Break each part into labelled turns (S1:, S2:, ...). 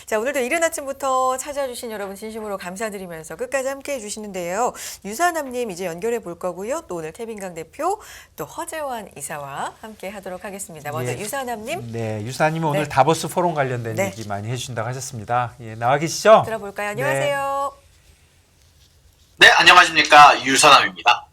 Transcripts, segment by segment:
S1: 자, 오늘도 이른 아침부터 찾아주신 여러분 진심으로 감사드리면서 끝까지 함께해 주시는데요. 유산남님 이제 연결해 볼 거고요. 또 오늘 태빈강 대표, 또 허재환 이사와 함께 하도록 하겠습니다. 먼저
S2: 예.
S1: 유산남님.
S2: 네, 유사님이 오늘
S1: 네.
S2: 다보스 포럼 관련된
S1: 네.
S2: 얘기 많이 해주신다고 하셨습니다. 예, 나와 계시죠?
S1: 들어볼까요? 안녕하세요.
S3: 네, 안녕하십니까. 유선남입니다.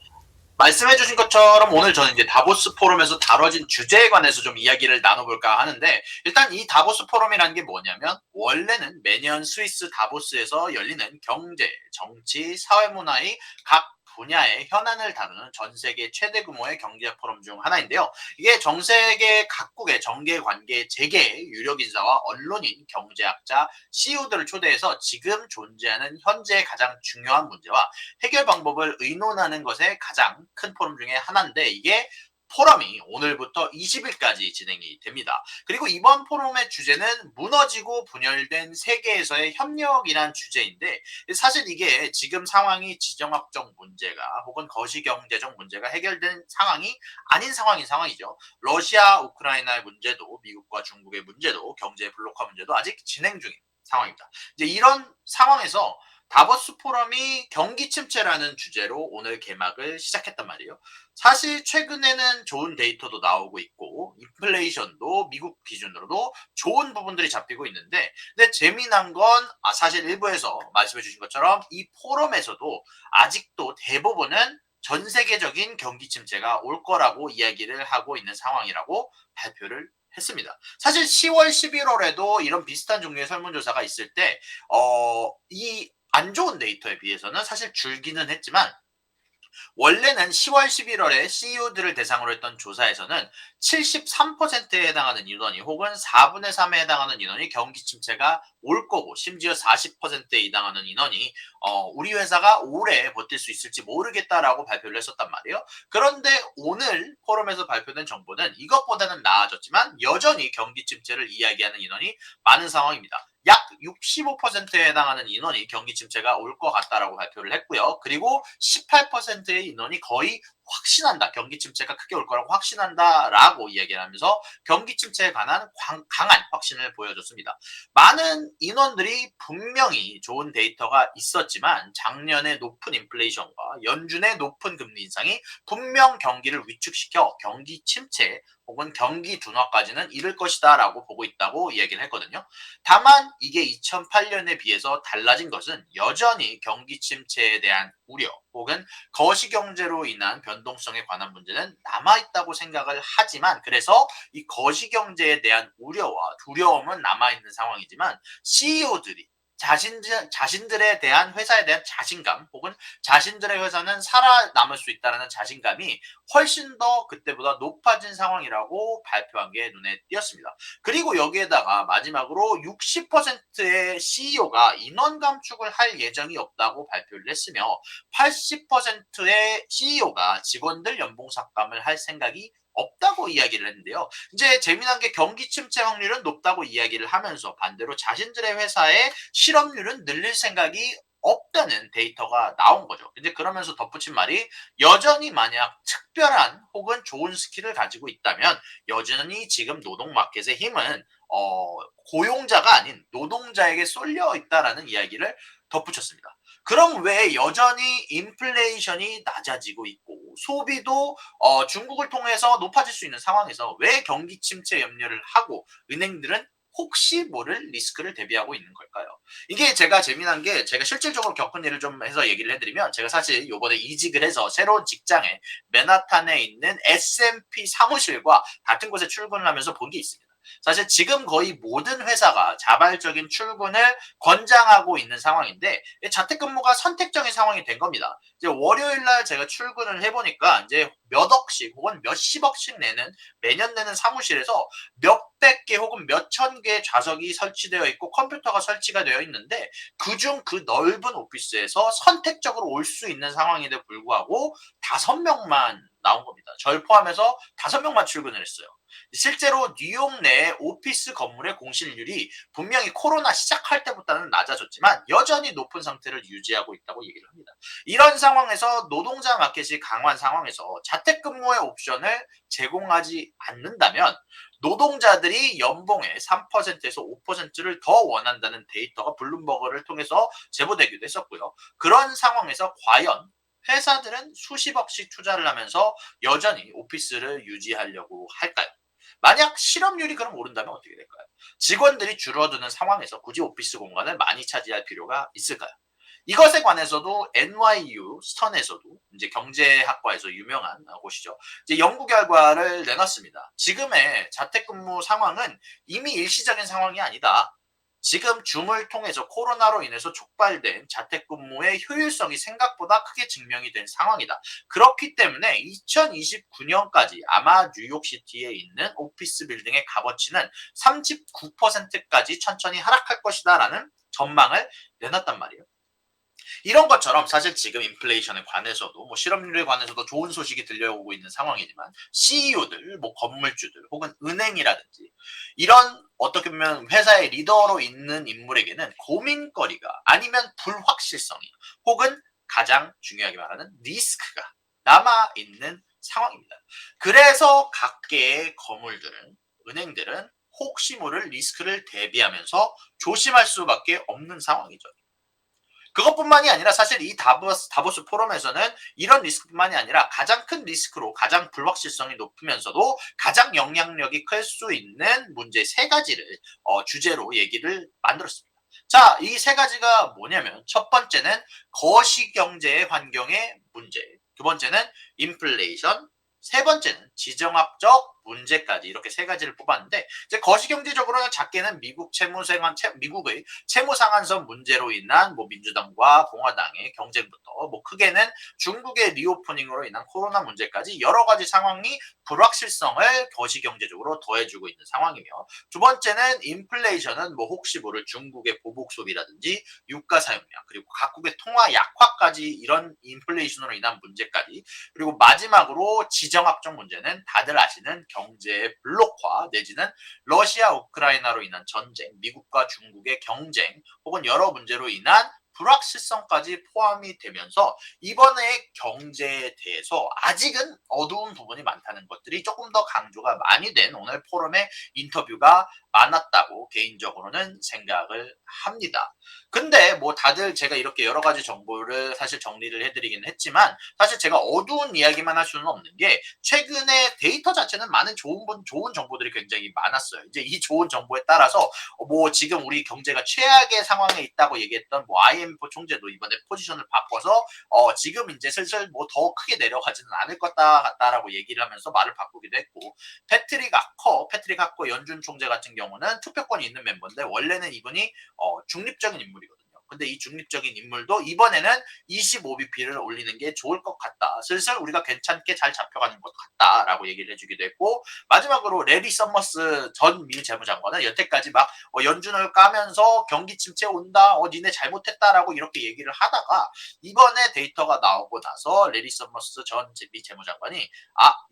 S3: 말씀해주신 것처럼 오늘 저는 이제 다보스 포럼에서 다뤄진 주제에 관해서 좀 이야기를 나눠볼까 하는데, 일단 이 다보스 포럼이라는 게 뭐냐면, 원래는 매년 스위스 다보스에서 열리는 경제, 정치, 사회문화의 각 분야의 현안을 다루는 전 세계 최대 규모의 경제 포럼 중 하나인데요. 이게 전 세계 각국의 정계, 관계, 재계, 유력 인사와 언론인, 경제학자, CEO들을 초대해서 지금 존재하는 현재 가장 중요한 문제와 해결 방법을 의논하는 것에 가장 큰 포럼 중에 하나인데, 이게 포럼이 오늘부터 20일까지 진행이 됩니다. 그리고 이번 포럼의 주제는 무너지고 분열된 세계에서의 협력이란 주제인데, 사실 이게 지금 상황이 지정학적 문제가 혹은 거시경제적 문제가 해결된 상황이 아닌 상황인 상황이죠. 러시아, 우크라이나의 문제도, 미국과 중국의 문제도, 경제 블록화 문제도 아직 진행 중인 상황입니다. 이제 이런 상황에서 다보스 포럼이 경기 침체라는 주제로 오늘 개막을 시작했단 말이에요. 사실 최근에는 좋은 데이터도 나오고 있고 인플레이션도 미국 기준으로도 좋은 부분들이 잡히고 있는데, 근데 재미난 건 사실 일부에서 말씀해 주신 것처럼 이 포럼에서도 아직도 대부분은 전 세계적인 경기 침체가 올 거라고 이야기를 하고 있는 상황이라고 발표를 했습니다. 사실 10월, 11월에도 이런 비슷한 종류의 설문조사가 있을 때, 이 안 좋은 데이터에 비해서는 사실 줄기는 했지만, 원래는 10월, 11월에 CEO들을 대상으로 했던 조사에서는 73%에 해당하는 인원이 혹은 4분의 3에 해당하는 인원이 경기 침체가 올 거고, 심지어 40%에 해당하는 인원이 우리 회사가 오래 버틸 수 있을지 모르겠다라고 발표를 했었단 말이에요. 그런데 오늘 포럼에서 발표된 정보는 이것보다는 나아졌지만 여전히 경기 침체를 이야기하는 인원이 많은 상황입니다. 약 65%에 해당하는 인원이 경기 침체가 올 것 같다라고 발표를 했고요. 그리고 18%의 인원이 거의 확신한다, 경기 침체가 크게 올 거라고 확신한다라고 이야기를 하면서 경기 침체에 관한 강한 확신을 보여줬습니다. 많은 인원들이 분명히 좋은 데이터가 있었지만 작년에 높은 인플레이션과 연준의 높은 금리 인상이 분명 경기를 위축시켜 경기 침체 혹은 경기 둔화까지는 이를 것이다 라고 보고 있다고 이야기를 했거든요. 다만 이게 2008년에 비해서 달라진 것은 여전히 경기 침체에 대한 우려 혹은 거시경제로 인한 변동성에 관한 문제는 남아있다고 생각을 하지만, 그래서 이 거시경제에 대한 우려와 두려움은 남아있는 상황이지만 CEO들이 자신들에 대한 회사에 대한 자신감 혹은 자신들의 회사는 살아남을 수 있다는 자신감이 훨씬 더 그때보다 높아진 상황이라고 발표한 게 눈에 띄었습니다. 그리고 여기에다가 마지막으로 60%의 CEO가 인원 감축을 할 예정이 없다고 발표를 했으며 80%의 CEO가 직원들 연봉 삭감을 할 생각이 없다고 이야기를 했는데요. 이제 재미난 게 경기 침체 확률은 높다고 이야기를 하면서 반대로 자신들의 회사의 실업률은 늘릴 생각이 없다는 데이터가 나온 거죠. 근데 그러면서 덧붙인 말이, 여전히 만약 특별한 혹은 좋은 스킬을 가지고 있다면 여전히 지금 노동 마켓의 힘은 고용자가 아닌 노동자에게 쏠려 있다라는 이야기를 덧붙였습니다. 그럼 왜 여전히 인플레이션이 낮아지고 있고 소비도 중국을 통해서 높아질 수 있는 상황에서 왜 경기 침체 염려를 하고 은행들은 혹시 모를 리스크를 대비하고 있는 걸까요? 이게 제가 재미난 게, 제가 실질적으로 겪은 일을 좀 해서 얘기를 해드리면, 제가 사실 요번에 이직을 해서 새로운 직장에 맨하탄에 있는 S&P 사무실과 같은 곳에 출근을 하면서 본 게 있습니다. 사실 지금 거의 모든 회사가 자발적인 출근을 권장하고 있는 상황인데 자택근무가 선택적인 상황이 된 겁니다. 이제 월요일 날 제가 출근을 해보니까 이제 몇 억씩 혹은 몇십억씩 내는, 매년 내는 사무실에서 몇백 개 혹은 몇천 개의 좌석이 설치되어 있고 컴퓨터가 설치가 되어 있는데, 그중 그 넓은 오피스에서 선택적으로 올 수 있는 상황인데 불구하고 5명만 나온 겁니다. 절 포함해서 5명만 출근을 했어요. 실제로 뉴욕 내 오피스 건물의 공실률이 분명히 코로나 시작할 때보다는 낮아졌지만 여전히 높은 상태를 유지하고 있다고 얘기를 합니다. 이런 상황에서 노동자 마켓이 강한 상황에서 자택근무의 옵션을 제공하지 않는다면 노동자들이 연봉의 3%에서 5%를 더 원한다는 데이터가 블룸버그를 통해서 제보되기도 했었고요. 그런 상황에서 과연 회사들은 수십억씩 투자를 하면서 여전히 오피스를 유지하려고 할까요? 만약 실업률이 그럼 오른다면 어떻게 될까요? 직원들이 줄어드는 상황에서 굳이 오피스 공간을 많이 차지할 필요가 있을까요? 이것에 관해서도 NYU 스턴에서도 이제 경제학과에서 유명한 곳이죠. 이제 연구 결과를 내놨습니다. 지금의 자택근무 상황은 이미 일시적인 상황이 아니다. 지금 줌을 통해서 코로나로 인해서 촉발된 자택근무의 효율성이 생각보다 크게 증명이 된 상황이다. 그렇기 때문에 2029년까지 아마 뉴욕시티에 있는 오피스 빌딩의 값어치는 39%까지 천천히 하락할 것이다 라는 전망을 내놨단 말이에요. 이런 것처럼 사실 지금 인플레이션에 관해서도 뭐 실업률에 관해서도 좋은 소식이 들려오고 있는 상황이지만 CEO들, 뭐 건물주들 혹은 은행이라든지 이런 어떻게 보면 회사의 리더로 있는 인물에게는 고민거리가 아니면 불확실성이 혹은 가장 중요하게 말하는 리스크가 남아있는 상황입니다. 그래서 각계의 건물들은 은행들은 혹시 모를 리스크를 대비하면서 조심할 수밖에 없는 상황이죠. 그것뿐만이 아니라 사실 이 다보스 포럼에서는 이런 리스크뿐만이 아니라 가장 큰 리스크로 가장 불확실성이 높으면서도 가장 영향력이 클 수 있는 문제 세 가지를 주제로 얘기를 만들었습니다. 자, 이 세 가지가 뭐냐면 첫 번째는 거시경제의 환경의 문제, 두 번째는 인플레이션, 세 번째는 지정학적 문제까지 이렇게 세 가지를 뽑았는데 이제 거시경제적으로는 작게는 미국의 채무상한선 문제로 인한 뭐 민주당과 공화당의 경쟁부터 뭐 크게는 중국의 리오프닝으로 인한 코로나 문제까지 여러 가지 상황이 불확실성을 거시경제적으로 더해주고 있는 상황이며 두 번째는 인플레이션은 뭐 혹시 모를 중국의 보복 소비라든지 유가 사용량 그리고 각국의 통화 약화까지 이런 인플레이션으로 인한 문제까지 그리고 마지막으로 지정학적 문제는 다들 아시는 경제의 블록화 내지는 러시아 우크라이나로 인한 전쟁, 미국과 중국의 경쟁 혹은 여러 문제로 인한 불확실성까지 포함이 되면서 이번에 경제에 대해서 아직은 어두운 부분이 많다는 것들이 조금 더 강조가 많이 된 오늘 포럼의 인터뷰가 많았다고 개인적으로는 생각을 합니다. 근데 뭐 다들 제가 이렇게 여러 가지 정보를 사실 정리를 해드리긴 했지만 사실 제가 어두운 이야기만 할 수는 없는 게 최근에 데이터 자체는 많은 좋은 정보들이 굉장히 많았어요. 이제 이 좋은 정보에 따라서 뭐 지금 우리 경제가 최악의 상황에 있다고 얘기했던 뭐 IMF 총재도 이번에 포지션을 바꿔서 지금 이제 슬슬 뭐 더 크게 내려가지는 않을 것 같다라고 얘기를 하면서 말을 바꾸기도 했고 패트릭 아커 연준 총재 같은 경우는 투표권이 있는 멤버인데 원래는 이분이 중립적인 인물이거든요. 근데 이 중립적인 인물도 이번에는 25bp를 올리는 게 좋을 것 같다. 슬슬 우리가 괜찮게 잘 잡혀가는 것 같다라고 얘기를 해주기도 했고 마지막으로 레리 서머스 전 미 재무장관은 여태까지 막 연준을 까면서 경기 침체 온다. 니네 잘못했다라고 이렇게 얘기를 하다가 이번에 데이터가 나오고 나서 레리 서머스 전 미 재무장관이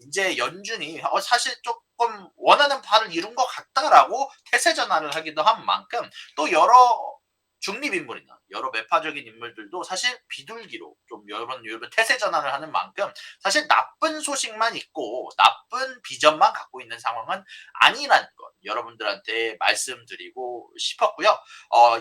S3: 이제 연준이 사실 조금 원하는 바를 이룬 것 같다라고 태세 전환을 하기도 한 만큼 또 여러 중립인물이나 여러 매파적인 인물들도 사실 비둘기로 좀 여러 태세 전환을 하는 만큼 사실 나쁜 소식만 있고 나쁜 비전만 갖고 있는 상황은 아니라는 것 여러분들한테 말씀드리고 싶었고요.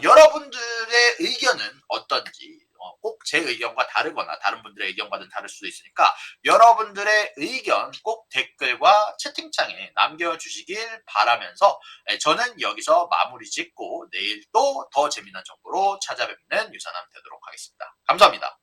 S3: 여러분들의 의견은 어떤지 꼭 제 의견과 다르거나 다른 분들의 의견과는 다를 수도 있으니까 여러분들의 의견 꼭 댓글과 채팅창에 남겨주시길 바라면서 저는 여기서 마무리 짓고 내일 또 더 재미난 정보로 찾아뵙는 유선함 되도록 하겠습니다. 감사합니다.